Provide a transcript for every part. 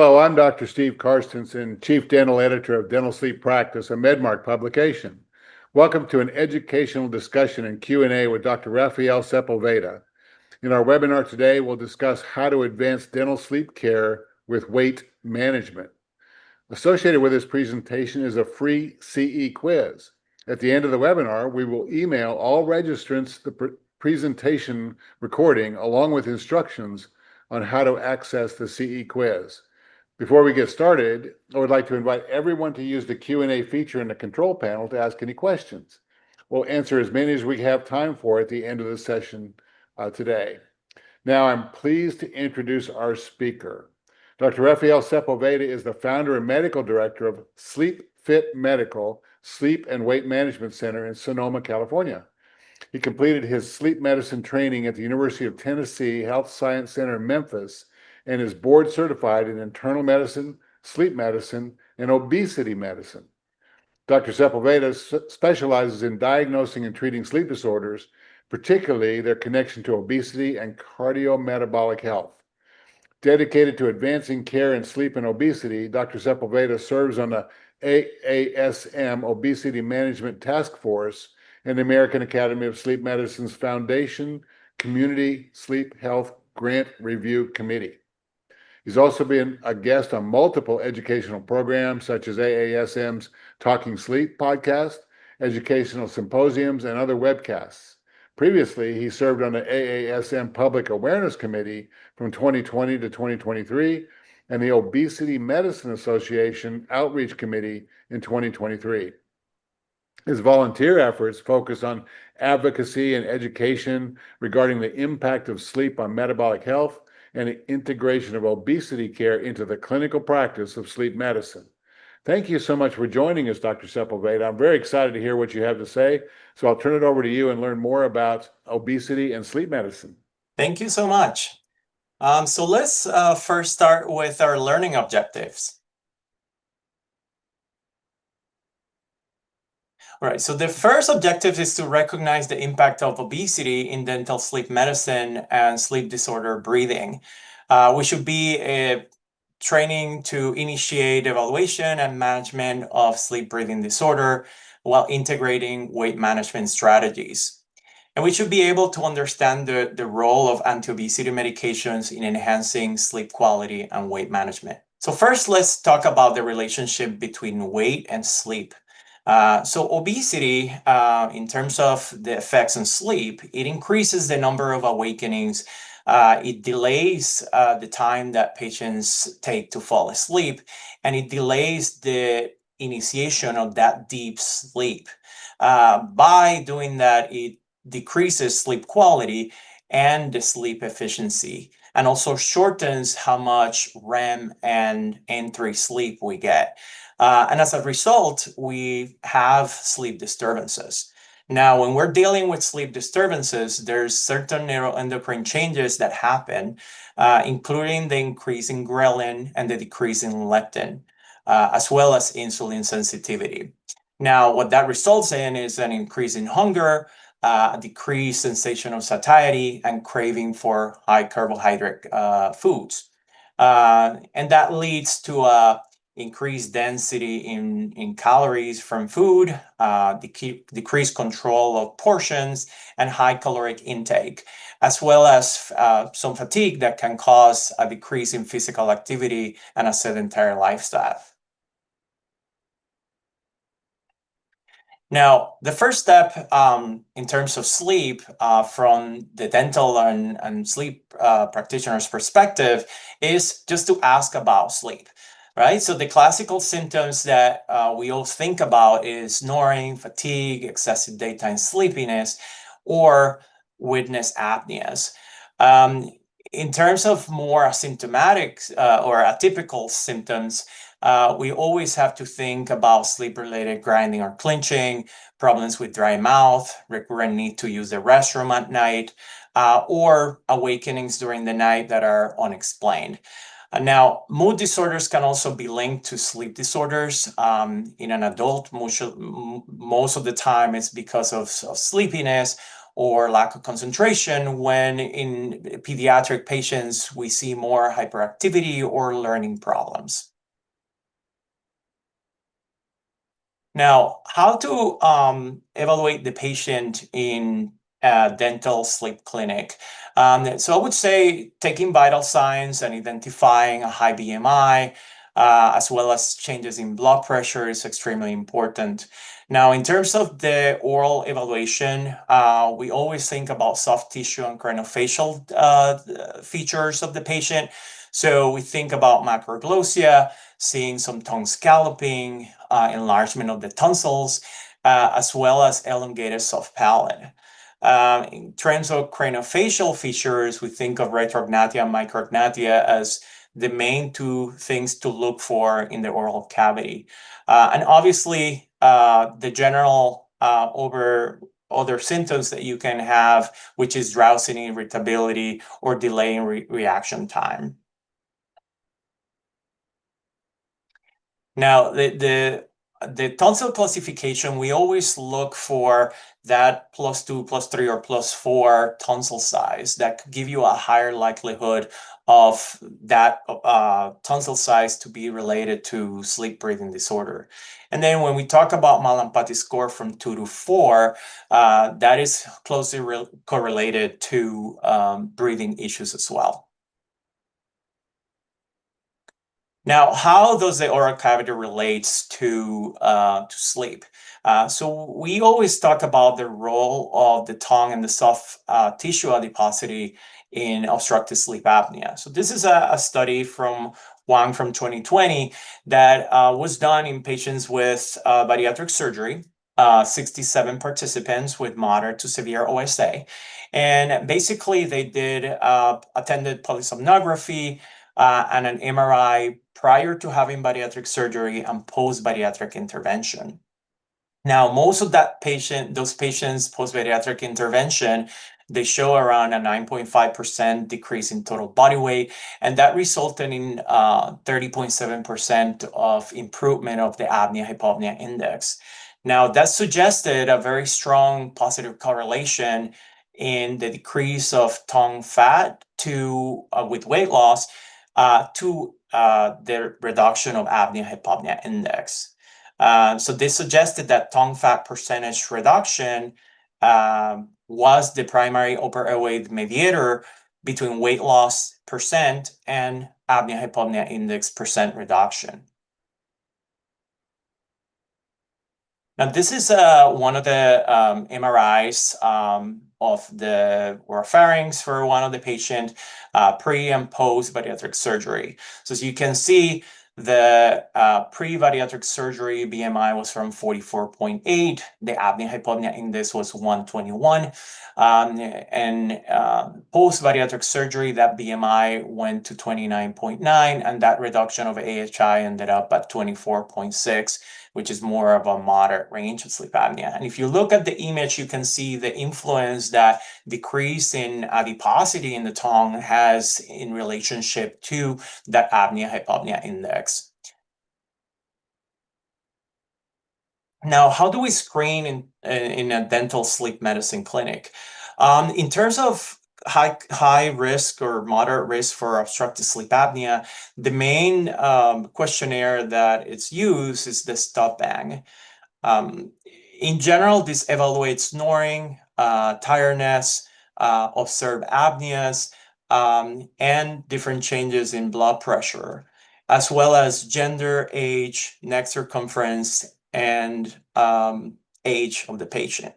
Hello, I'm Dr. Steve Karstensen, Chief Dental Editor of Dental Sleep Practice, a Medmark publication. Welcome to an educational discussion and Q&A with Dr. Rafael Sepulveda. In our webinar today, we'll discuss how to advance dental sleep care with weight management. Associated with this presentation is a free CE quiz. At the end of the webinar, we will email all registrants the presentation recording along with instructions on how to access the CE quiz. Before we get started, I would like to invite everyone to use the Q&A feature in the control panel to ask any questions. We'll answer as many as we have time for at the end of the session today. Now, I'm pleased to introduce our speaker. Dr. Rafael Sepulveda is the founder and medical director of Sleep Fit Medical Sleep and Weight Management Center in Sonoma, California. He completed his sleep medicine training at the University of Tennessee Health Science Center in Memphis and is board certified in internal medicine, sleep medicine, and obesity medicine. Dr. Sepulveda specializes in diagnosing and treating sleep disorders, particularly their connection to obesity and cardiometabolic health. Dedicated to advancing care in sleep and obesity, Dr. Sepulveda serves on the AASM Obesity Management Task Force and the American Academy of Sleep Medicine's Foundation Community Sleep Health Grant Review Committee. He's also been a guest on multiple educational programs such as AASM's Talking Sleep podcast, educational symposiums, and other webcasts. Previously, he served on the AASM Public Awareness Committee from 2020 to 2023 and the Obesity Medicine Association Outreach Committee in 2023. His volunteer efforts focus on advocacy and education regarding the impact of sleep on metabolic health and the integration of obesity care into the clinical practice of sleep medicine. Thank you so much for joining us, Dr. Sepulveda. I'm very excited to hear what you have to say, so I'll turn it over to you and learn more about obesity and sleep medicine. Thank you so much. So let's first start with our learning objectives. All right, so the first objective is to recognize the impact of obesity in dental sleep medicine and sleep disorder breathing. We should be training to initiate evaluation and management of sleep breathing disorder while integrating weight management strategies. And we should be able to understand the role of anti-obesity medications in enhancing sleep quality and weight management. So first, let's talk about the relationship between weight and sleep. So obesity, in terms of the effects on sleep, it increases the number of awakenings. It delays the time that patients take to fall asleep, and it delays the initiation of that deep sleep. By doing that, it decreases sleep quality and the sleep efficiency, and also shortens how much REM and N3 sleep we get. And as a result, we have sleep disturbances. Now, when we're dealing with sleep disturbances, there's certain neuroendocrine changes that happen, including the increase in ghrelin and the decrease in leptin, as well as insulin sensitivity. Now, what that results in is an increase in hunger, a decreased sensation of satiety, and craving for high carbohydrate foods. And that leads to a increased density in calories from food, decreased control of portions, and high caloric intake, as well as some fatigue that can cause a decrease in physical activity and a sedentary lifestyle. Now, the first step in terms of sleep from the dental and sleep practitioner's perspective is just to ask about sleep. Right? So the classical symptoms that we all think about is snoring, fatigue, excessive daytime sleepiness, or witness apneas. In terms of more asymptomatic or atypical symptoms, we always have to think about sleep-related grinding or clenching, problems with dry mouth, recurrent need to use the restroom at night, or awakenings during the night that are unexplained. Now, mood disorders can also be linked to sleep disorders. In an adult, most of the time it's because of sleepiness or lack of concentration, when in pediatric patients, we see more hyperactivity or learning problems. Now, how to evaluate the patient in a dental sleep clinic? So I would say taking vital signs and identifying a high BMI, as well as changes in blood pressure, is extremely important. Now, in terms of the oral evaluation, we always think about soft tissue and craniofacial features of the patient. So we think about macroglossia, seeing some tongue scalloping, enlargement of the tonsils, as well as elongated soft palate. In terms of craniofacial features, we think of retrognathia and micrognathia as the main two things to look for in the oral cavity. And obviously, the general over other symptoms that you can have, which is drowsiness, irritability, or delay in reaction time. Now, the tonsil classification, we always look for that +2, +3, or +4 tonsil size that could give you a higher likelihood of that tonsil size to be related to sleep breathing disorder. And then when we talk about Mallampati score from 2 to 4, that is closely correlated to breathing issues as well. Now, how does the oral cavity relates to sleep? So we always talk about the role of the tongue and the soft tissue adiposity in obstructive sleep apnea. So this is a study from Wang from 2020 that was done in patients with bariatric surgery, 67 participants with moderate to severe OSA. And basically they did attended polysomnography and an MRI prior to having bariatric surgery and post-bariatric intervention. Now, most of those patients post-bariatric intervention, they show around a 9.5% decrease in total body weight, and that resulted in 30.7% of improvement of the apnea-hypopnea index. Now, that suggested a very strong positive correlation in the decrease of tongue fat with weight loss to the reduction of apnea-hypopnea index. So this suggested that tongue fat percentage reduction was the primary upper airway mediator between weight loss percent and apnea-hypopnea index percent reduction. Now, this is one of the MRIs of the oropharynx for one of the patient pre and post bariatric surgery. So as you can see, the pre-bariatric surgery BMI was from 44.8. The apnea-hypopnea index was 121. And post-bariatric surgery, that BMI went to 29.9, and that reduction of AHI ended up at 24.6, which is more of a moderate range of sleep apnea. And if you look at the image, you can see the influence that decrease in adiposity in the tongue has in relationship to that apnea-hypopnea index. Now, how do we screen in a dental sleep medicine clinic? In terms of high risk or moderate risk for obstructive sleep apnea, the main questionnaire that is used is the stop-bang. In general, this evaluates snoring, tiredness, observed apneas, and different changes in blood pressure, as well as gender, age, neck circumference, and age of the patient.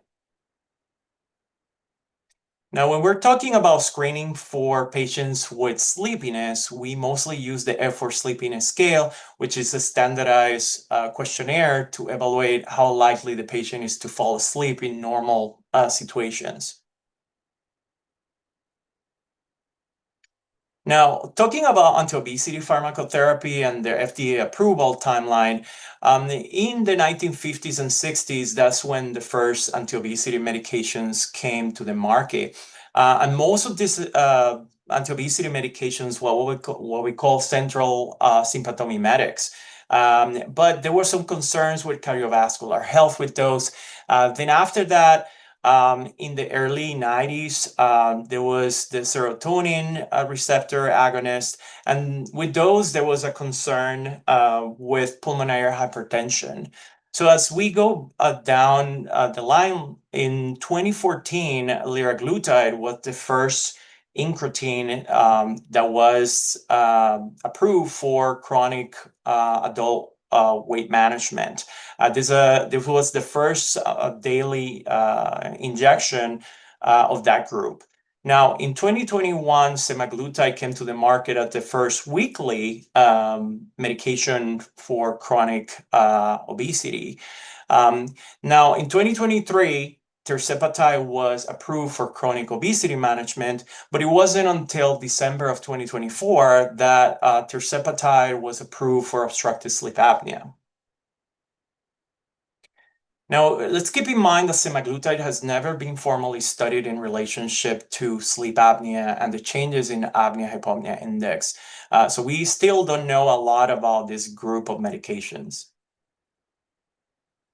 Now, when we're talking about screening for patients with sleepiness, we mostly use the Epworth Sleepiness Scale, which is a standardized questionnaire to evaluate how likely the patient is to fall asleep in normal situations. Now, talking about anti-obesity pharmacotherapy and their FDA approval timeline, in the 1950s and 60s, that's when the first anti-obesity medications came to the market. And most of these anti-obesity medications were what we call central sympathomimetics. But there were some concerns with cardiovascular health with those. Then after that, In the early 90s, there was the serotonin receptor agonist, and with those, there was a concern with pulmonary hypertension. So as we go down the line, in 2014, liraglutide was the first incretin that was approved for chronic adult weight management. This was the first daily injection of that group. Now, in 2021, semaglutide came to the market as the first weekly medication for chronic obesity. Now, in 2023, tirzepatide was approved for chronic obesity management, but it wasn't until December of 2024 that tirzepatide was approved for obstructive sleep apnea. Now, let's keep in mind that semaglutide has never been formally studied in relationship to sleep apnea and the changes in apnea-hypopnea index. So we still don't know a lot about this group of medications.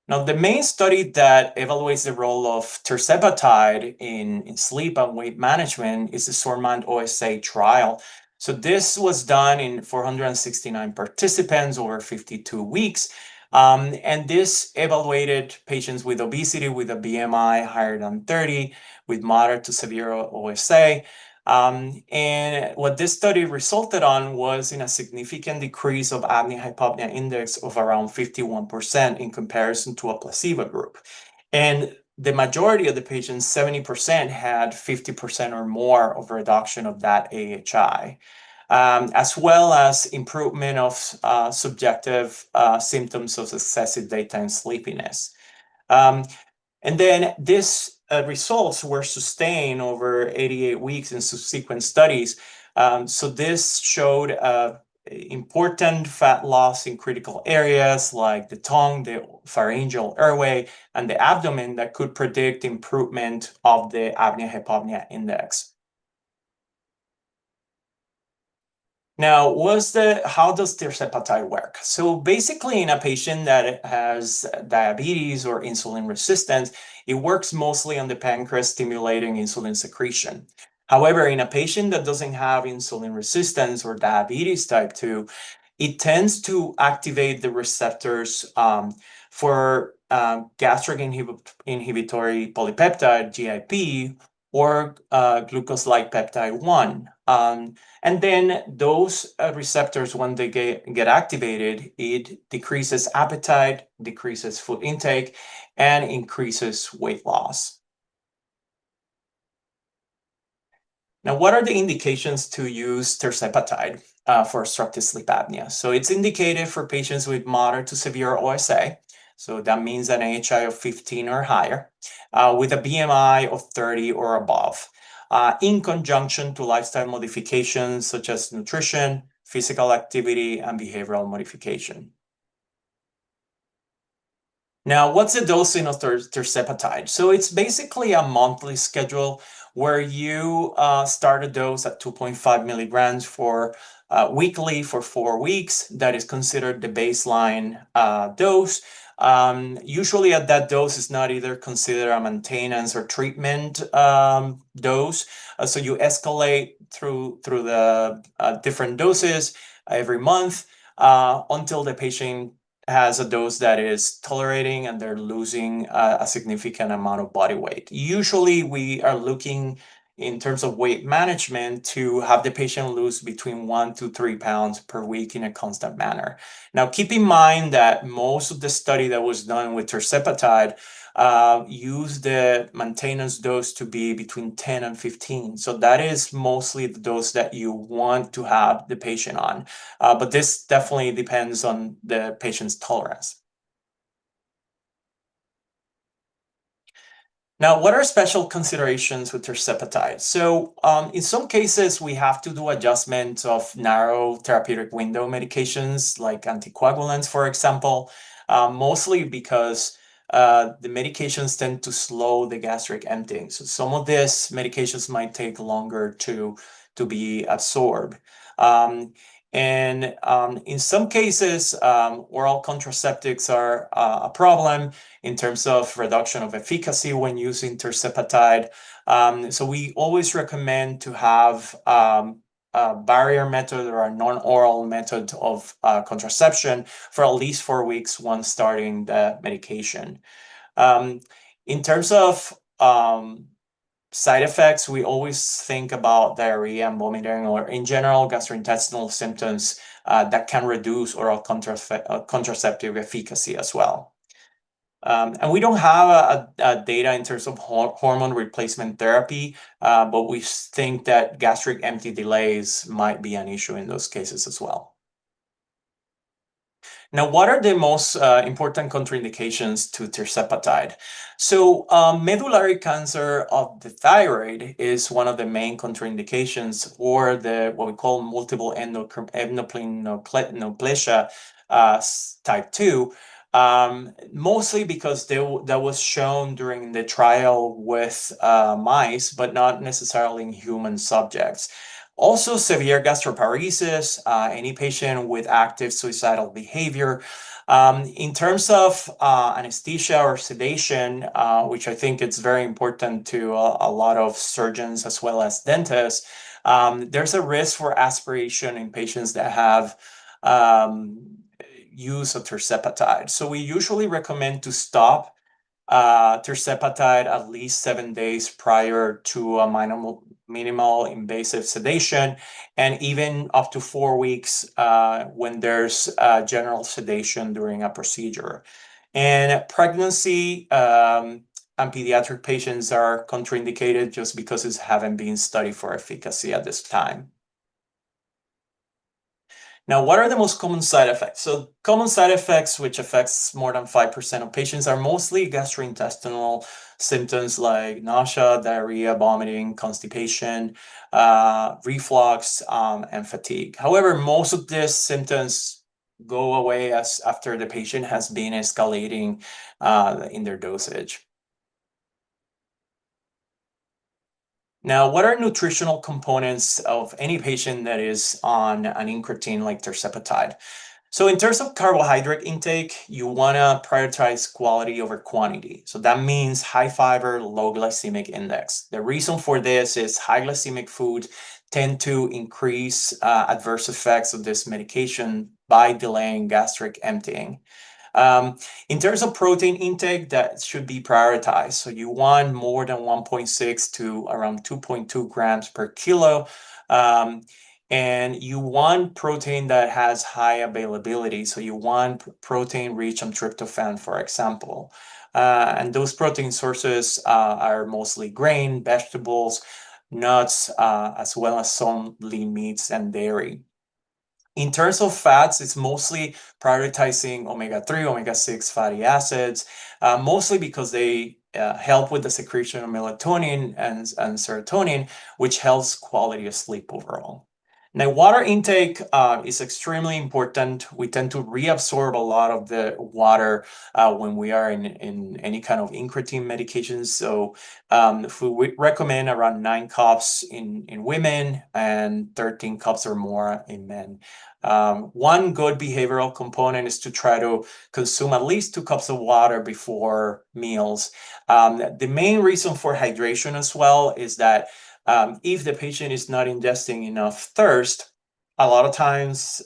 Now, the main study that evaluates the role of tirzepatide in sleep and weight management is the SORMANT OSA trial. So this was done in 469 participants over 52 weeks. And this evaluated patients with obesity with a BMI higher than 30, with moderate to severe OSA. And what this study resulted on was in a significant decrease of apnea-hypopnea index of around 51% in comparison to a placebo group. And the majority of the patients, 70%, had 50% or more of reduction of that AHI. As well as improvement of subjective symptoms of excessive daytime sleepiness. And then these results were sustained over 88 weeks in subsequent studies. So this showed important fat loss in critical areas like the tongue, the pharyngeal airway, and the abdomen that could predict improvement of the apnea-hypopnea index. Now, how does tirzepatide work? So basically, in a patient that has diabetes or insulin resistance, it works mostly on the pancreas, stimulating insulin secretion. However, in a patient that doesn't have insulin resistance or diabetes type 2, it tends to activate the receptors for gastric inhibitory polypeptide, GIP, or glucose-like peptide 1. And then those receptors, when they get activated, it decreases appetite, decreases food intake, and increases weight loss. Now, what are the indications to use tirzepatide for obstructive sleep apnea? So it's indicated for patients with moderate to severe OSA. So that means an AHI of 15 or higher, with a BMI of 30 or above. In conjunction to lifestyle modifications such as nutrition, physical activity, and behavioral modification. Now, what's the dosing of tirzepatide? So it's basically a monthly schedule where you start a dose at 2.5 milligrams for weekly for 4 weeks. That is considered the baseline dose. Usually at that dose is not either considered a maintenance or treatment dose. So you escalate through the different doses every month until the patient has a dose that is tolerating and they're losing a significant amount of body weight. Usually we are looking in terms of weight management to have the patient lose between 1 to 3 pounds per week in a constant manner. Now, keep in mind that most of the study that was done with tirzepatide used the maintenance dose to be between 10 and 15. So that is mostly the dose that you want to have the patient on. But this definitely depends on the patient's tolerance. Now, what are special considerations with tirzepatide? So in some cases, we have to do adjustments of narrow therapeutic window medications like anticoagulants, for example, mostly because the medications tend to slow the gastric emptying. So some of these medications might take longer to be absorbed. And in some cases, oral contraceptives are a problem in terms of reduction of efficacy when using tirzepatide. So we always recommend to have a barrier method or a non-oral method of contraception for at least 4 weeks once starting the medication. In terms of side effects, we always think about diarrhea and vomiting, or in general gastrointestinal symptoms that can reduce oral contraceptive efficacy as well. And we don't have a data in terms of hormone replacement therapy, but we think that gastric empty delays might be an issue in those cases as well. Now, what are the most important contraindications to tirzepatide? So, medullary cancer of the thyroid is one of the main contraindications, or what we call multiple endocrine neoplasia type 2, mostly because that was shown during the trial with mice, but not necessarily in human subjects. Also, severe gastroparesis, any patient with active suicidal behavior. In terms of anesthesia or sedation, which I think it's very important to a lot of surgeons as well as dentists, there's a risk for aspiration in patients that have use of tirzepatide. So we usually recommend to stop tirzepatide at least 7 days prior to a minimal invasive sedation, and even up to 4 weeks when there's general sedation during a procedure. And pregnancy and pediatric patients are contraindicated just because it haven't been studied for efficacy at this time. Now, what are the most common side effects? So common side effects, which affects more than 5% of patients, are mostly gastrointestinal symptoms like nausea, diarrhea, vomiting, constipation, reflux, and fatigue. However, most of these symptoms go away after the patient has been escalating in their dosage. Now, what are nutritional components of any patient that is on an incretin like tirzepatide? So in terms of carbohydrate intake, you want to prioritize quality over quantity. So that means high fiber, low glycemic index. The reason for this is high glycemic foods tend to increase adverse effects of this medication by delaying gastric emptying. In terms of protein intake, that should be prioritized. So you want more than 1.6 to around 2.2 grams per kilo. And you want protein that has high availability. So you want protein rich on tryptophan, for example. And those protein sources are mostly grain, vegetables, nuts, as well as some lean meats and dairy. In terms of fats, it's mostly prioritizing omega-3, omega-6 fatty acids, mostly because they help with the secretion of melatonin and serotonin, which helps quality of sleep overall. Now, water intake is extremely important. We tend to reabsorb a lot of the water when we are in any kind of incretin medications. So we recommend around 9 cups in women and 13 cups or more in men. One good behavioral component is to try to consume at least 2 cups of water before meals. The main reason for hydration as well is that if the patient is not ingesting enough thirst, a lot of times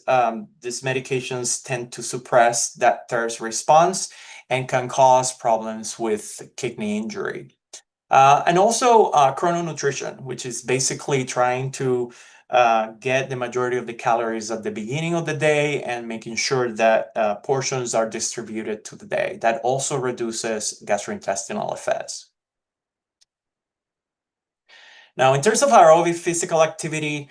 these medications tend to suppress that thirst response and can cause problems with kidney injury. And also chrononutrition, which is basically trying to get the majority of the calories at the beginning of the day and making sure that portions are distributed to the day. That also reduces gastrointestinal effects. Now, in terms of aerobic physical activity,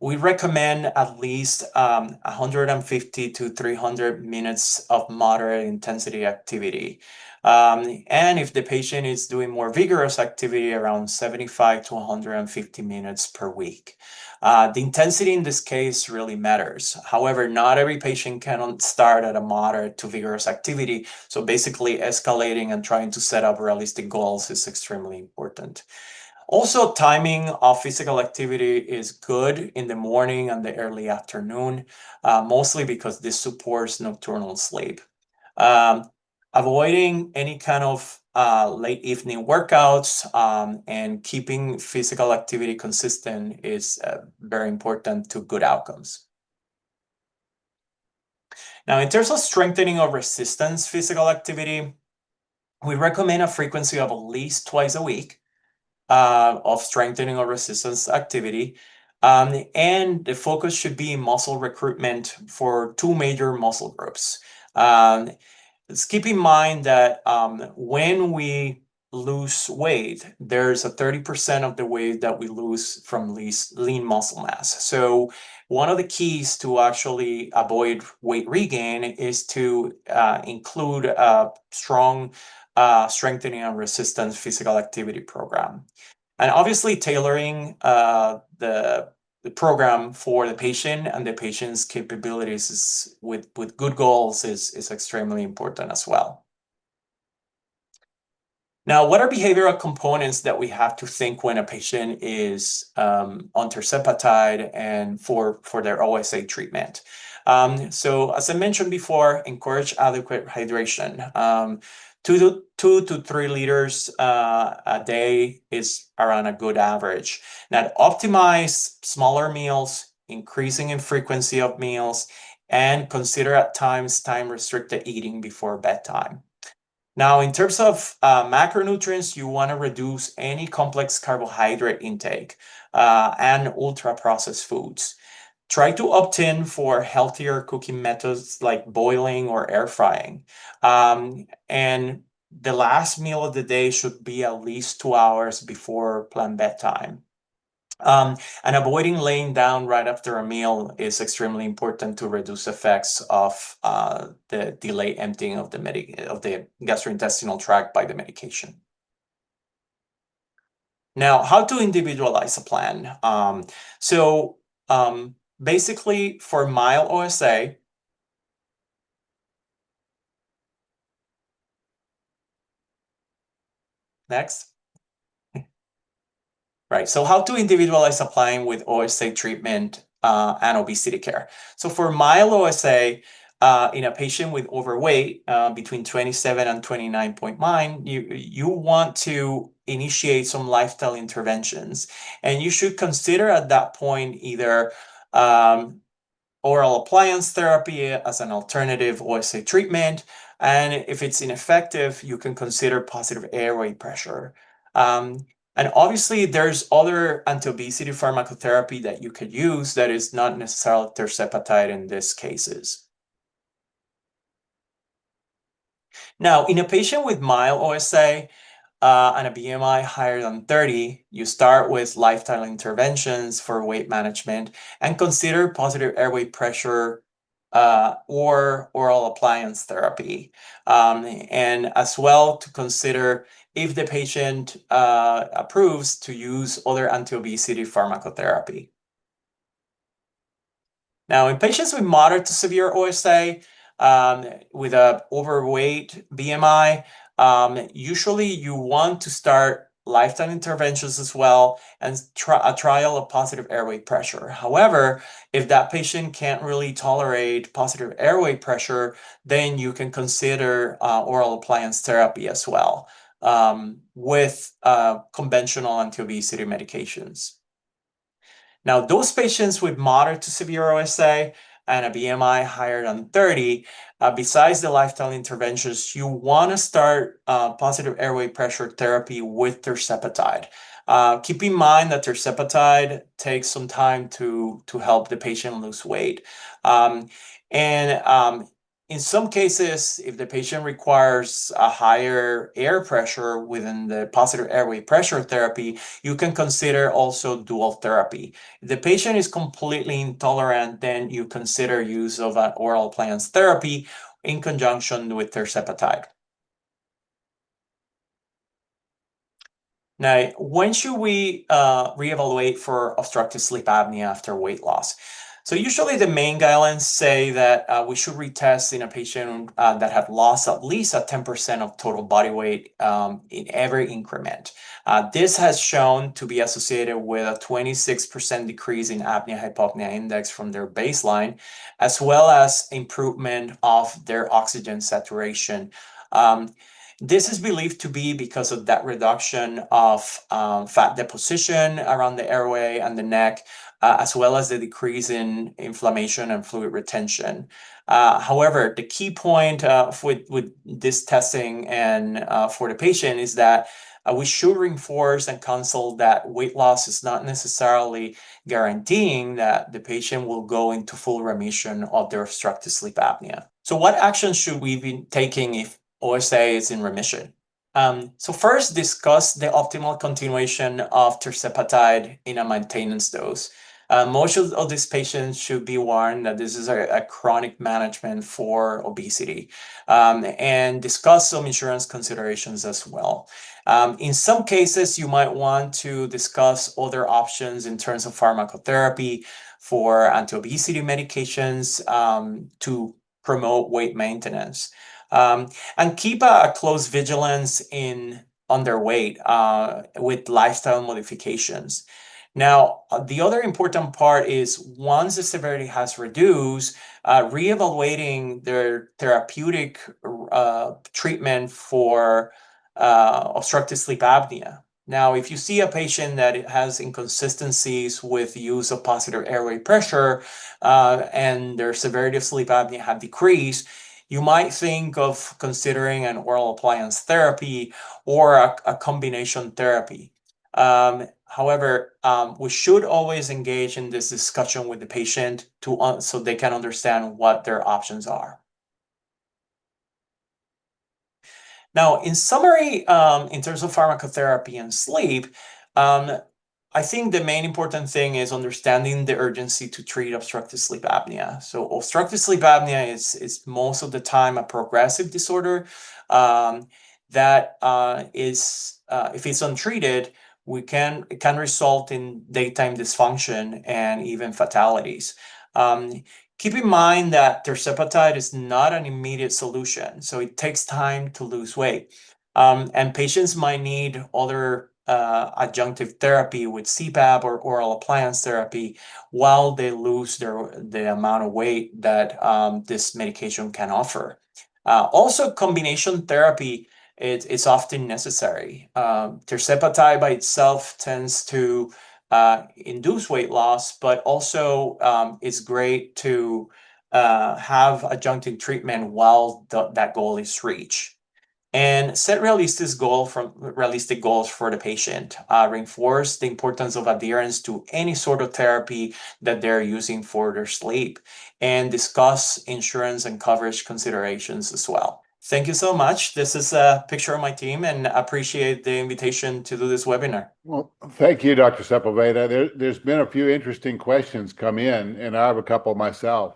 we recommend at least 150 to 300 minutes of moderate intensity activity. And if the patient is doing more vigorous activity, around 75 to 150 minutes per week. The intensity in this case really matters. However, not every patient can start at a moderate to vigorous activity. So basically escalating and trying to set up realistic goals is extremely important. Also, timing of physical activity is good in the morning and the early afternoon, mostly because this supports nocturnal sleep. Avoiding any kind of late evening workouts and keeping physical activity consistent is very important to good outcomes. Now, in terms of strengthening of resistance physical activity, we recommend a frequency of at least twice a week of strengthening or resistance activity. And the focus should be muscle recruitment for two major muscle groups. Let's keep in mind that when we lose weight, there's a 30% of the weight that we lose from lean muscle mass. So one of the keys to actually avoid weight regain is to include a strong strengthening and resistance physical activity program. And obviously tailoring the program for the patient and the patient's capabilities with good goals is extremely important as well. Now, what are behavioral components that we have to think when a patient is on tirzepatide and for their OSA treatment? So as I mentioned before, encourage adequate hydration. 2 to 3 liters a day is around a good average. Now, optimize smaller meals, increasing in frequency of meals, and consider at times time-restricted eating before bedtime. Now, in terms of macronutrients, you want to reduce any complex carbohydrate intake and ultra-processed foods. Try to opt in for healthier cooking methods like boiling or air frying. And the last meal of the day should be at least 2 hours before planned bedtime. And avoiding laying down right after a meal is extremely important to reduce effects of the delayed emptying of the gastrointestinal tract by the medication. Now, how to individualize a plan? Basically, for mild OSA, next. Right, so how to individualize a plan with OSA treatment and obesity care. So for mild OSA, in a patient with overweight between 27 and 29.9, you want to initiate some lifestyle interventions. And you should consider at that point either oral appliance therapy as an alternative OSA treatment. And if it's ineffective, you can consider positive airway pressure. And obviously, there's other anti-obesity pharmacotherapy that you could use that is not necessarily tirzepatide in these cases. Now, in a patient with mild OSA and a BMI higher than 30, you start with lifestyle interventions for weight management and consider positive airway pressure or oral appliance therapy. And as well to consider if the patient approves to use other anti-obesity pharmacotherapy. Now, in patients with moderate to severe OSA with an overweight BMI, usually you want to start lifestyle interventions as well and a trial of positive airway pressure. However, if that patient can't really tolerate positive airway pressure, then you can consider oral appliance therapy as well with conventional anti-obesity medications. Now, those patients with moderate to severe OSA and a BMI higher than 30, besides the lifestyle interventions, you want to start positive airway pressure therapy with tirzepatide. Keep in mind that tirzepatide takes some time to help the patient lose weight. In some cases, if the patient requires a higher air pressure within the positive airway pressure therapy, you can consider also dual therapy. If the patient is completely intolerant, then you consider use of an oral appliance therapy in conjunction with tirzepatide. Now, when should we reevaluate for obstructive sleep apnea after weight loss? So usually the main guidelines say that we should retest in a patient that have lost at least 10% of total body weight in every increment. This has shown to be associated with a 26% decrease in apnea-hypopnea index from their baseline, as well as improvement of their oxygen saturation. This is believed to be because of that reduction of fat deposition around the airway and the neck, as well as the decrease in inflammation and fluid retention. However, the key point with this testing and for the patient is that we should reinforce and counsel that weight loss is not necessarily guaranteeing that the patient will go into full remission of their obstructive sleep apnea. So what actions should we be taking if OSA is in remission? So first, discuss the optimal continuation of tirzepatide in a maintenance dose. Most of these patients should be warned that this is a chronic management for obesity, and discuss some insurance considerations as well. In some cases, you might want to discuss other options in terms of pharmacotherapy for anti-obesity medications to promote weight maintenance. And keep a close vigilance on their weight with lifestyle modifications. Now, the other important part is once the severity has reduced, reevaluating their therapeutic treatment for obstructive sleep apnea. Now, if you see a patient that has inconsistencies with use of positive airway pressure and their severity of sleep apnea have decreased, you might think of considering an oral appliance therapy or a combination therapy. However, we should always engage in this discussion with the patient so they can understand what their options are. Now, in summary, in terms of pharmacotherapy and sleep, I think the main important thing is understanding the urgency to treat obstructive sleep apnea. So obstructive sleep apnea is most of the time a progressive disorder that is, if it's untreated, it can result in daytime dysfunction and even fatalities. Keep in mind that tirzepatide is not an immediate solution, so it takes time to lose weight. And patients might need other adjunctive therapy with CPAP or oral appliance therapy while they lose the amount of weight that this medication can offer. Also, combination therapy is often necessary. Tirzepatide by itself tends to induce weight loss, but also it's great to have adjunctive treatment while that goal is reached. And set realistic goals for the patient. Reinforce the importance of adherence to any sort of therapy that they're using for their sleep, and discuss insurance and coverage considerations as well. Thank you so much. This is a picture of my team, and appreciate the invitation to do this webinar. Well, thank you, Dr. Sepulveda. There's been a few interesting questions come in, and I have a couple myself.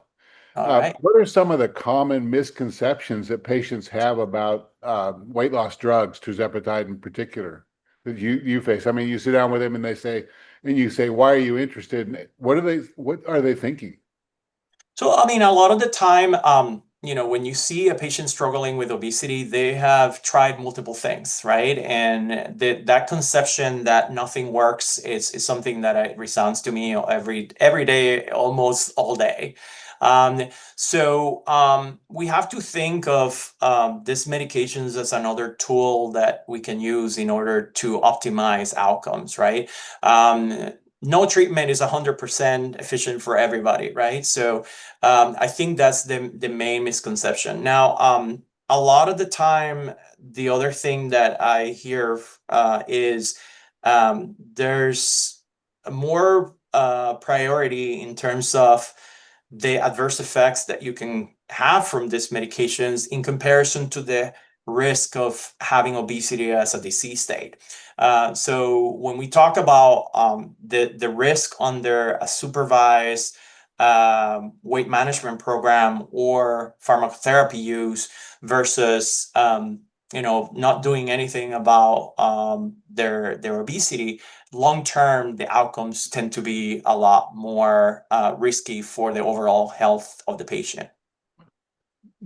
All right. What are some of the common misconceptions that patients have about weight loss drugs, tirzepatide in particular, that you face? I mean, you sit down with them and you say, "Why are you interested?" What are they thinking? So, I mean, a lot of the time, when you see a patient struggling with obesity, they have tried multiple things, right? And that conception that nothing works is something that resounds to me every day, almost all day. We have to think of these medications as another tool that we can use in order to optimize outcomes, right? No treatment is 100% efficient for everybody, right? So I think that's the main misconception. Now, a lot of the time, the other thing that I hear is there's more priority in terms of the adverse effects that you can have from these medications in comparison to the risk of having obesity as a disease state. So when we talk about the risk under a supervised weight management program or pharmacotherapy use versus not doing anything about their obesity, long term, the outcomes tend to be a lot more risky for the overall health of the patient.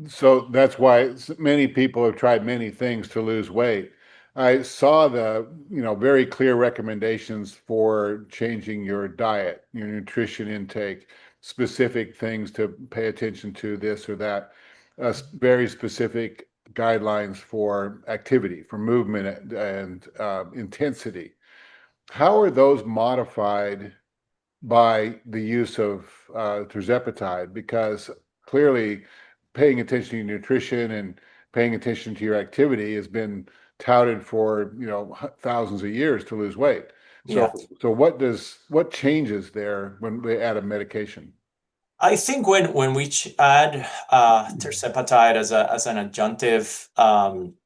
So that's why many people have tried many things to lose weight. I saw the, very clear recommendations for changing your diet, your nutrition intake, specific things to pay attention to, this or that, very specific guidelines for activity, for movement and intensity. How are those modified by the use of tirzepatide? Because clearly paying attention to your nutrition and paying attention to your activity has been touted for, thousands of years to lose weight. So, Yeah. so what changes there when they add a medication? I think when we add tirzepatide as an adjunctive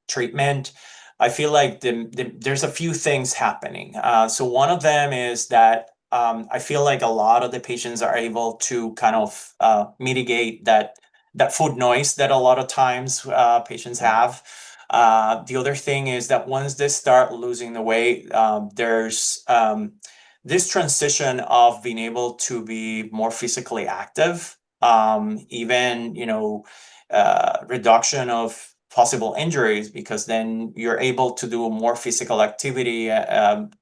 treatment, I feel like there's a few things happening. So one of them is that I feel like a lot of the patients are able to kind of mitigate that food noise that a lot of times patients have. The other thing is that once they start losing the weight, there's this transition of being able to be more physically active, even, reduction of possible injuries, because then you're able to do more physical activity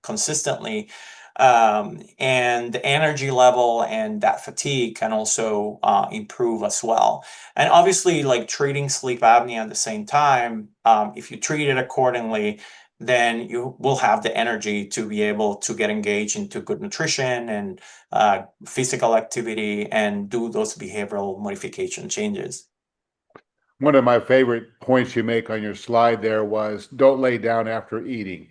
consistently. And the energy level and that fatigue can also improve as well. And obviously, like treating sleep apnea at the same time, if you treat it accordingly, then you will have the energy to be able to get engaged into good nutrition and physical activity and do those behavioral modification changes. One of my favorite points you make on your slide there was don't lay down after eating.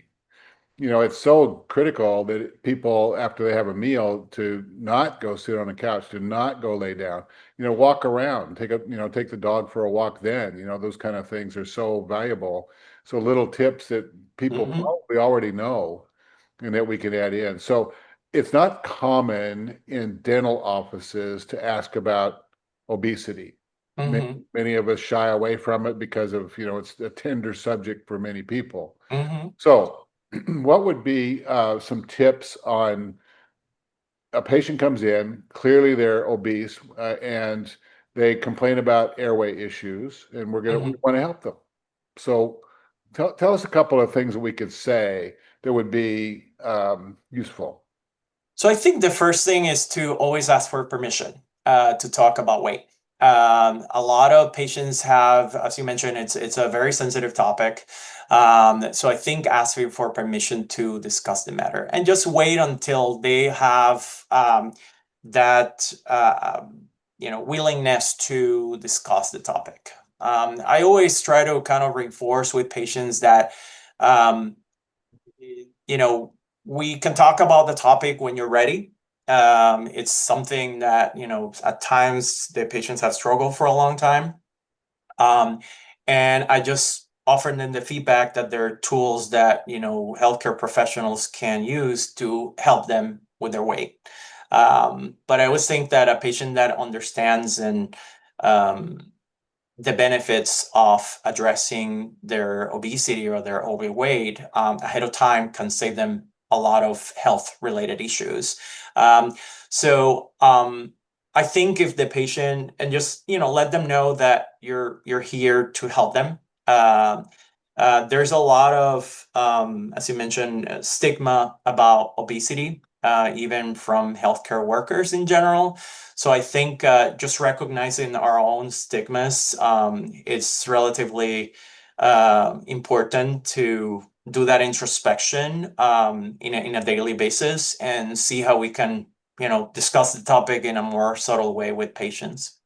It's so critical that people, after they have a meal, to not go sit on a couch, to not go lay down, walk around, take the dog for a walk then, those kind of things are so valuable. So little tips that people Mm-hmm. probably already know and that we can add in. So it's not common in dental offices to ask about obesity. Mm-hmm. Many of us shy away from it because of, it's a tender subject for many people. Mm-hmm. So, what would be some tips on a patient comes in, clearly they're obese, and they complain about airway issues, and we Mm-hmm. want to help them. So, tell us a couple of things that we could say that would be useful. So I think the first thing is to always ask for permission to talk about weight. A lot of patients have, as you mentioned, it's a very sensitive topic. So I think asking for permission to discuss the matter and just wait until they have that willingness to discuss the topic. I always try to kind of reinforce with patients that um, you know we can talk about the topic when you're ready. It's something that, at times the patients have struggled for a long time. Um, and I just offer them the feedback that there are tools that, healthcare professionals can use to help them with their weight. But I always think that a patient that understands and um, the benefits of addressing their obesity or their overweight ahead of time can save them a lot of health related issues. Um, so I think if the patient and just let them know that you're here to help them. There's a lot of, as you mentioned, stigma about obesity, even from healthcare workers in general. So I think just recognizing our own stigmas is relatively important to do that introspection in a daily basis and see how we can, discuss the topic in a more subtle way with patients.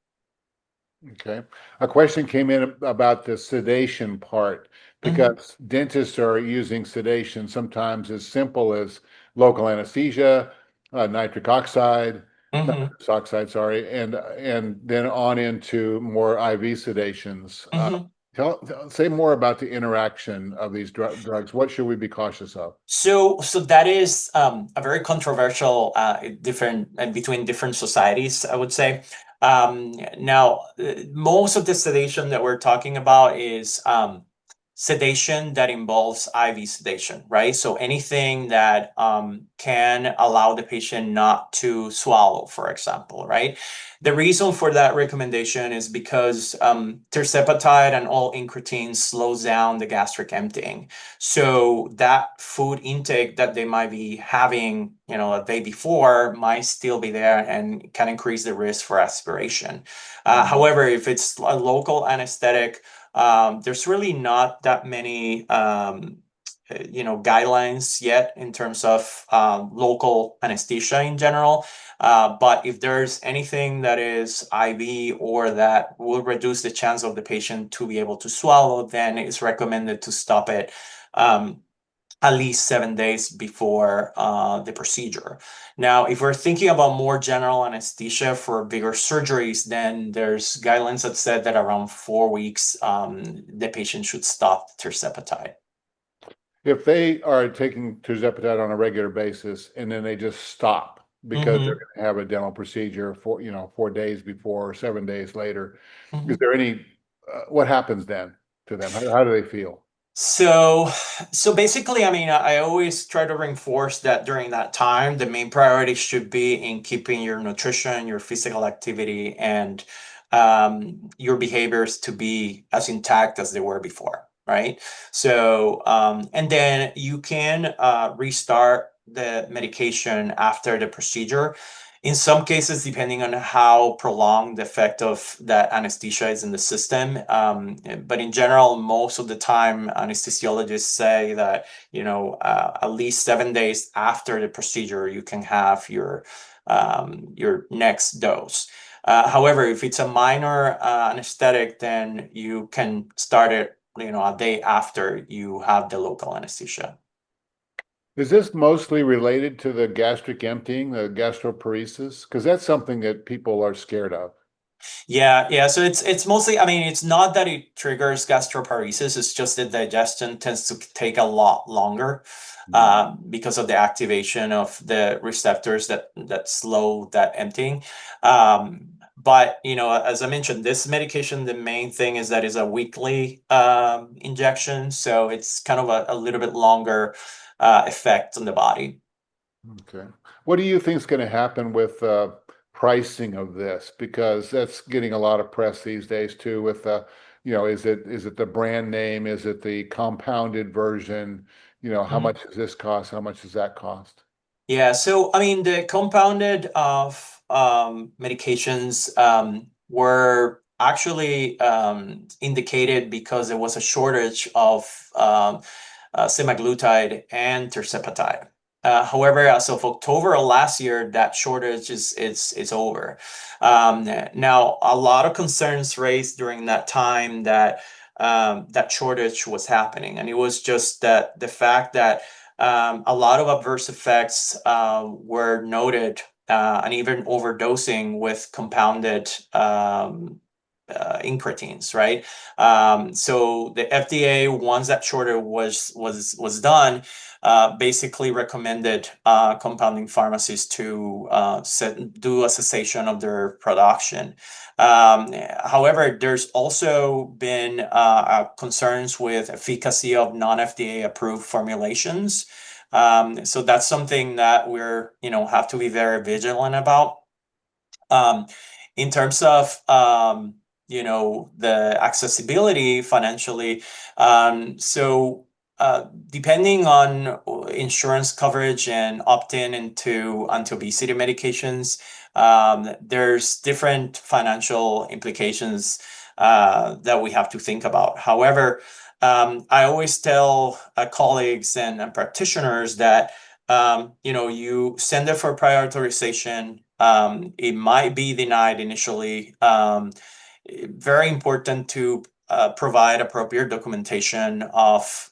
Okay. A question came in about the sedation part Mm-hmm. because dentists are using sedation sometimes as simple as local anesthesia, nitric oxide, Mm-hmm. nitrous oxide, sorry, and then on into more IV sedations. Mm-hmm. Say more about the interaction of these drugs. What should we be cautious of? So that is a very controversial different between different societies, I would say. Now, most of the sedation that we're talking about is sedation that involves IV sedation, right? So anything that can allow the patient not to swallow, for example, right? The reason for that recommendation is because tirzepatide and all incretins slows down the gastric emptying. So that food intake that they might be having, a day before might still be there and can increase the risk for aspiration. However, if it's a local anesthetic, there's really not that many guidelines yet in terms of local anesthesia in general. But if there's anything that is IV or that will reduce the chance of the patient to be able to swallow, then it's recommended to stop it at least 7 days before the procedure. Now, if we're thinking about more general anesthesia for bigger surgeries, then there's guidelines that said that around 4 weeks, the patient should stop tirzepatide. If they are taking tirzepatide on a regular basis and then they just stop because they're going to have a dental procedure for 4 days before or 7 days later, is there any what happens then to them? How do they feel? So basically, I mean, I always try to reinforce that during that time, the main priority should be in keeping your nutrition, your physical activity, and your behaviors to be as intact as they were before, right? So, and then you can restart the medication after the procedure. In some cases, depending on how prolonged the effect of that anesthesia is in the system. But in general, most of the time, anesthesiologists say that, at least 7 days after the procedure, you can have your next dose. However, if it's a minor anesthetic, then you can start it, a day after you have the local anesthesia. Is this mostly related to the gastric emptying, the gastroparesis? Because that's something that people are scared of. Yeah. So it's mostly, I mean, it's not that it triggers gastroparesis, it's just that digestion tends to take a lot longer because of the activation of the receptors that slow that emptying. But as I mentioned, this medication, the main thing is that it's a weekly injection, so it's kind of a little bit longer effect on the body. Okay. What do you think is going to happen with pricing of this? Because that's getting a lot of press these days too. With is it the brand name? Is it the compounded version? How much does this cost? How much does that cost? Yeah, so I mean, the compounded of medications were actually indicated because there was a shortage of semaglutide and tirzepatide. However, as of October of last year, that shortage is over. Now, a lot of concerns raised during that time that that shortage was happening, and it was just that the fact that a lot of adverse effects were noted, and even overdosing with compounded incretins, right? So the FDA, once that shortage was done, basically recommended compounding pharmacies to do a cessation of their production. However, there's also been concerns with efficacy of non-FDA approved formulations. So that's something that we're, have to be very vigilant about. In terms of, the accessibility financially, depending on insurance coverage and opt-in into anti-obesity medications, there's different financial implications that we have to think about. However, I always tell colleagues and practitioners that you send it for prioritization. It might be denied initially. Very important to provide appropriate documentation of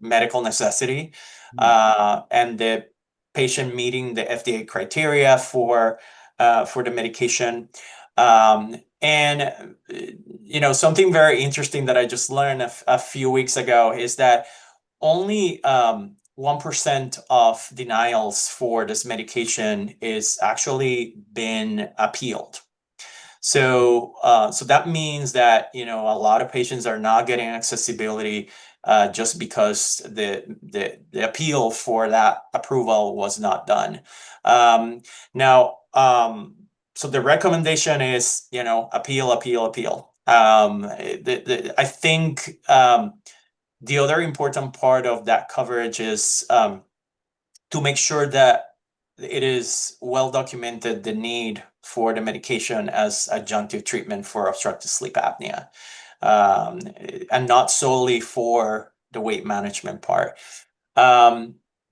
medical necessity and the patient meeting the FDA criteria for the medication. And something very interesting that I just learned a few weeks ago is that only 1% of denials for this medication is actually been appealed. So that means that, a lot of patients are not getting accessibility just because the appeal for that approval was not done. Now, so the recommendation is, appeal, appeal, appeal. I think the other important part of that coverage is to make sure that it is well documented the need for the medication as adjunctive treatment for obstructive sleep apnea, and not solely for the weight management part.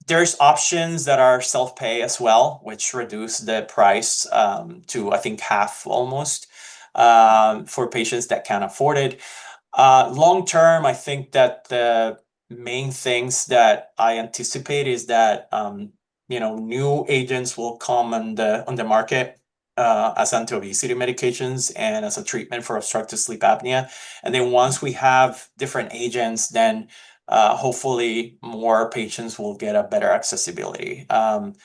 There's options that are self-pay as well, which reduce the price to, I think, half almost for patients that can't afford it. Long term, I think that the main things that I anticipate is that new agents will come on the market as anti-obesity medications and as a treatment for obstructive sleep apnea. And then once we have different agents, then hopefully more patients will get a better accessibility. And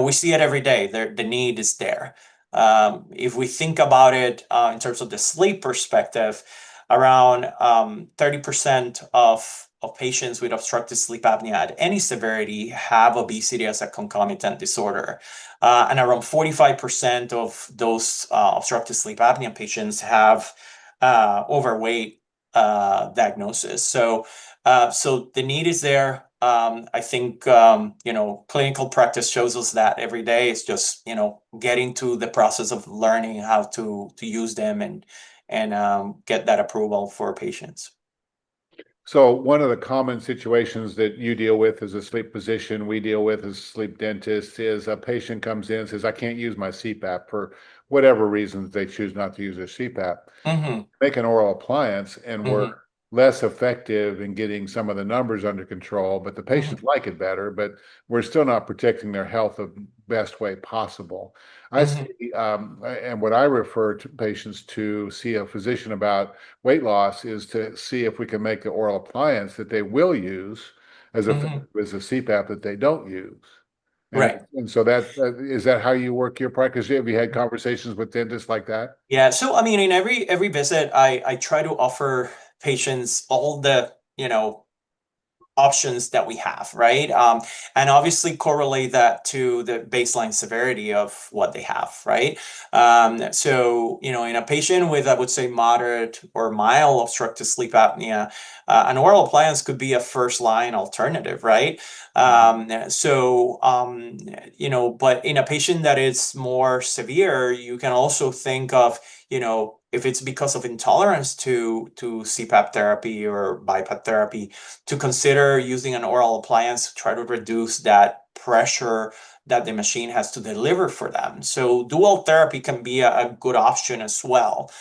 we see it every day. The need is there. If we think about it in terms of the sleep perspective, around 30% of patients with obstructive sleep apnea at any severity have obesity as a concomitant disorder. And around 45% of those obstructive sleep apnea patients have overweight diagnosis. So the need is there. I think, clinical practice shows us that every day. It's just, getting to the process of learning how to use them and get that approval for patients. So one of the common situations that you deal with as a sleep physician, we deal with as sleep dentists, is a patient comes in and says, I can't use my CPAP for whatever reasons they choose not to use their CPAP. Mm-hmm. Make an oral appliance and we're Mm-hmm. less effective in getting some of the numbers under control, but the patients like it better, but we're still not protecting their health the best way possible. I Mm-hmm. see, and what I refer to patients to see a physician about weight loss is to see if we can make the oral appliance that they will use as effective as a CPAP that they don't use. Right. And so that is that how you work your practice? Have you had conversations with dentists like that? Yeah. So, I mean, in every visit, I try to offer patients all the, options that we have, right? And obviously correlate that to the baseline severity of what they have, right? So, in a patient with, I would say, moderate or mild obstructive sleep apnea, an oral appliance could be a first line alternative, right? But in a patient that is more severe, you can also think of, if it's because of intolerance to CPAP therapy or BiPAP therapy, to consider using an oral appliance to try to reduce that pressure that the machine has to deliver for them. So dual therapy can be a good option as well.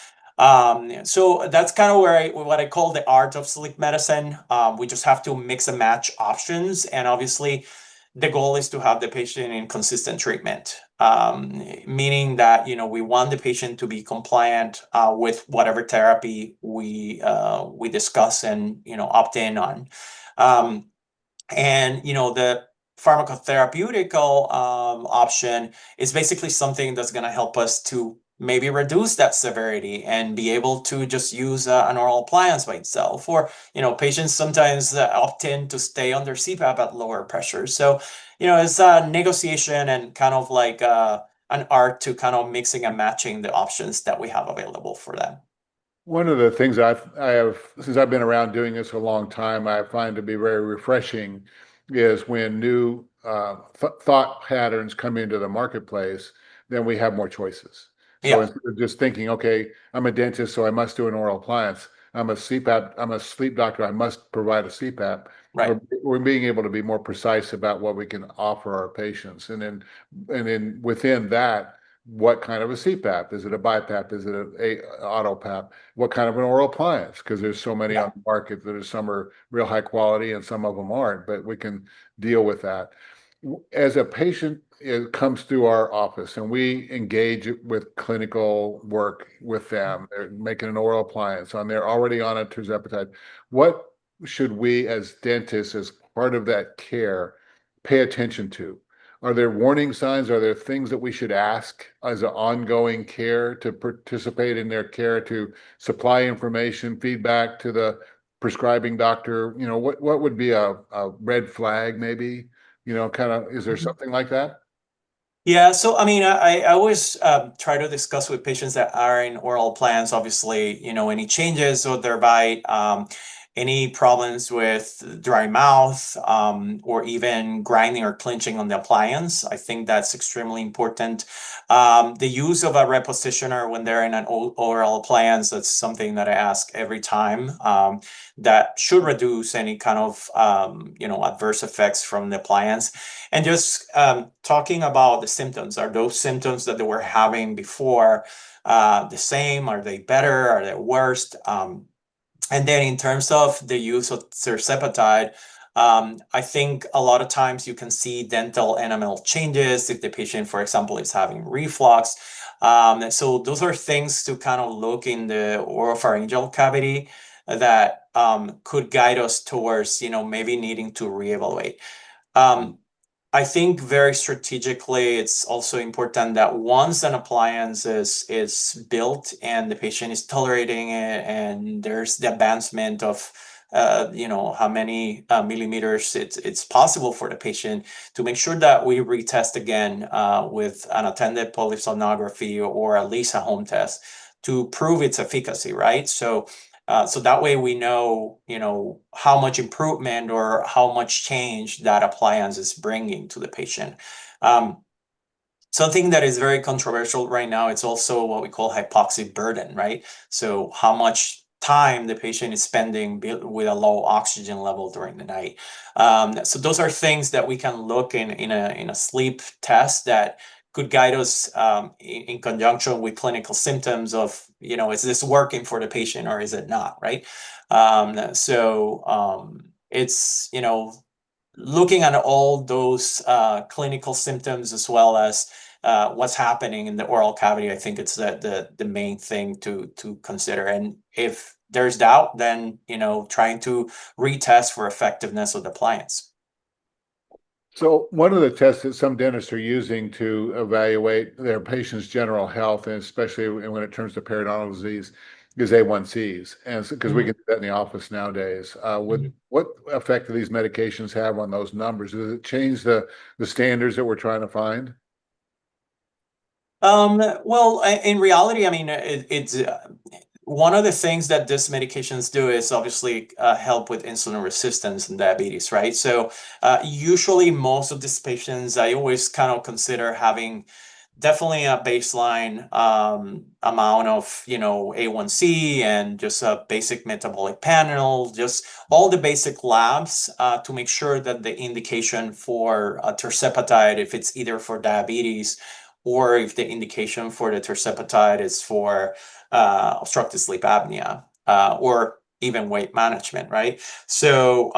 So that's kind of what I call the art of sleep medicine. We just have to mix and match options, and obviously the goal is to have the patient in consistent treatment, meaning that we want the patient to be compliant with whatever therapy we discuss and opt in on. And the pharmacotherapeutical option is basically something that's going to help us to maybe reduce that severity and be able to just use an oral appliance by itself. Or patients sometimes opt in to stay under CPAP at lower pressure. So it's a negotiation and kind of like an art to kind of mixing and matching the options that we have available for them. One of the things I have, since I've been around doing this a long time, I find to be very refreshing is when new thought patterns come into the marketplace, then we have more choices. So Yeah, instead of just thinking, okay, I'm a dentist, so I must do an oral appliance. I'm a CPAP, I'm a sleep doctor, I must provide a CPAP. right. We're being able to be more precise about what we can offer our patients. And then within that, what kind of a CPAP? Is it a BiPAP? Is it a auto PAP? What kind of an oral appliance? Because there's so many Yeah. on the market that are some are real high quality and some of them aren't, but we can deal with that. As a patient comes through our office and we engage with clinical work with them, they're making an oral appliance on, they're already on a tirzepatide. What should we as dentists, as part of that care, pay attention to? Are there warning signs? Are there things that we should ask as an ongoing care to participate in their care, to supply information, feedback to the prescribing doctor? You know, what would be a red flag maybe? You know, kind of, is there something like that? Yeah, so I mean, I always try to discuss with patients that are in oral plans, obviously, any changes with their bite, any problems with dry mouth, or even grinding or clenching on the appliance. I think that's extremely important. The use of a repositioner when they're in an oral appliance, that's something that I ask every time. That should reduce any kind of, adverse effects from the appliance. And just talking about the symptoms, are those symptoms that they were having before the same? Are they better? Are they worse? And then in terms of the use of tirzepatide, I think a lot of times you can see dental enamel changes if the patient, for example, is having reflux. So those are things to kind of look in the oropharyngeal cavity that could guide us towards, maybe needing to reevaluate. I think very strategically, it's also important that once an appliance is built and the patient is tolerating it, and there's the advancement of how many millimeters it's possible for the patient, to make sure that we retest again with an attended polysomnography or at least a home test to prove its efficacy, right? So that way we know, how much improvement or how much change that appliance is bringing to the patient. Something that is very controversial right now, it's also what we call hypoxic burden, right? So how much time the patient is spending with a low oxygen level during the night. So those are things that we can look in a sleep test that could guide us in conjunction with clinical symptoms of, is this working for the patient or is it not, right? It's, looking at all those clinical symptoms as well as what's happening in the oral cavity. I think it's the main thing to consider. And if there's doubt, then trying to retest for effectiveness of the appliance. So one of the tests that some dentists are using to evaluate their patient's general health, and especially when it turns to periodontal disease, is A1Cs. And because we can do that in the office nowadays. What effect do these medications have on those numbers? Does it change the standards that we're trying to find? Well, in reality, I mean, it's one of the things that these medications do is obviously help with insulin resistance and diabetes, right? So usually most of these patients, I always kind of consider having definitely a baseline amount of, A1C and just a basic metabolic panel, just all the basic labs to make sure that the indication for tirzepatide, if it's either for diabetes or if the indication for the tirzepatide is for obstructive sleep apnea or even weight management, right? So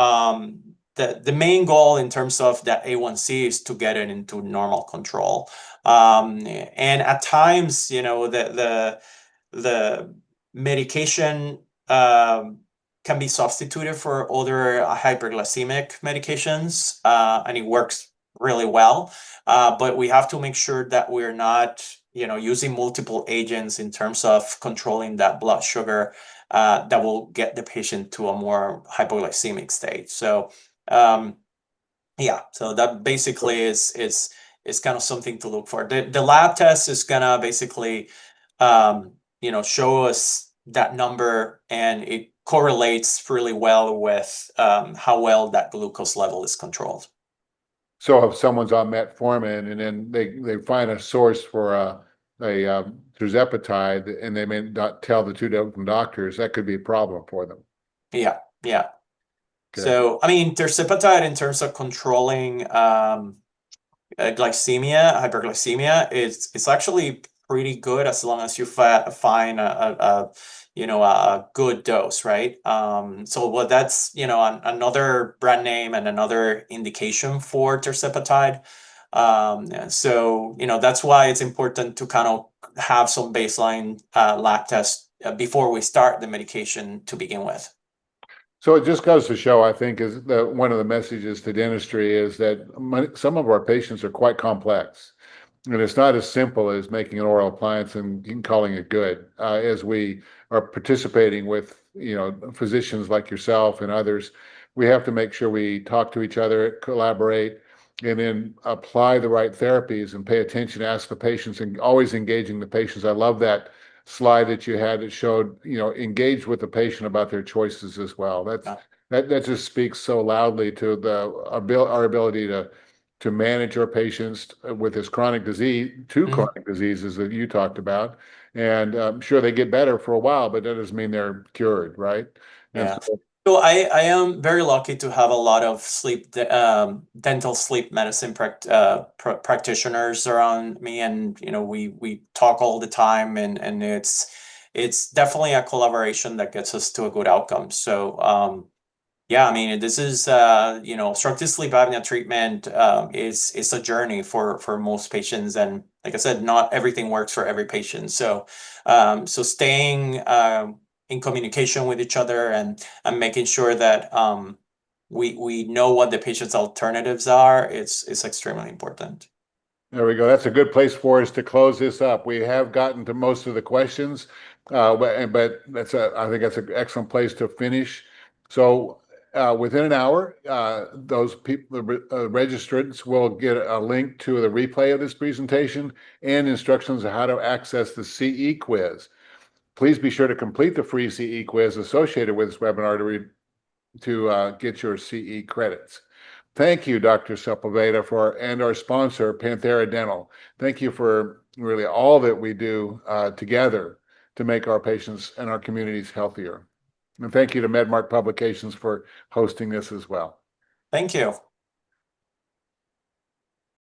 the main goal in terms of that A1C is to get it into normal control. And at times, the medication can be substituted for other hyperglycemic medications, and it works really well. But we have to make sure that we're not, using multiple agents in terms of controlling that blood sugar that will get the patient to a more hypoglycemic state. So, yeah, so that basically is kind of something to look for. The lab test is gonna basically, show us that number, and it correlates really well with how well that glucose level is controlled. So if someone's on metformin and then they find a source for a tirzepatide and they may not tell the two different doctors, that could be a problem for them. Yeah, yeah. Okay. So, I mean, tirzepatide in terms of controlling hyperglycemia, it's actually pretty good as long as you find a good dose, right? So that's another brand name and another indication for tirzepatide. So that's why it's important to kind of have some baseline lab tests before we start the medication to begin with. So it just goes to show, I think, is that one of the messages to dentistry is that some of our patients are quite complex. And it's not as simple as making an oral appliance and calling it good. As we are participating with, physicians like yourself and others, we have to make sure we talk to each other, collaborate, and then apply the right therapies and pay attention, ask the patients, and always engaging the patients. I love that slide that you had that showed, engage with the patient about their choices as well. That just speaks so loudly to our ability to manage our patients with this chronic disease, chronic diseases that you talked about. And I'm sure they get better for a while, but that doesn't mean they're cured, right? And Yeah. So I am very lucky to have a lot of dental sleep medicine practitioners around me, and we talk all the time, and it's definitely a collaboration that gets us to a good outcome. So yeah, I mean, this is obstructive sleep apnea treatment is a journey for most patients, and like I said, not everything works for every patient. So staying in communication with each other and making sure that we know what the patient's alternatives are, it's extremely important. There we go. That's a good place for us to close this up. We have gotten to most of the questions, but I think that's an excellent place to finish. So within an hour, those people, the registrants, will get a link to the replay of this presentation and instructions on how to access the CE quiz. Please be sure to complete the free CE quiz associated with this webinar to get your CE credits. Thank you, Dr. Sepulveda, and our sponsor, Panthera Dental. Thank you for really all that we do together to make our patients and our communities healthier. And thank you to Medmark Publications for hosting this as well. Thank you.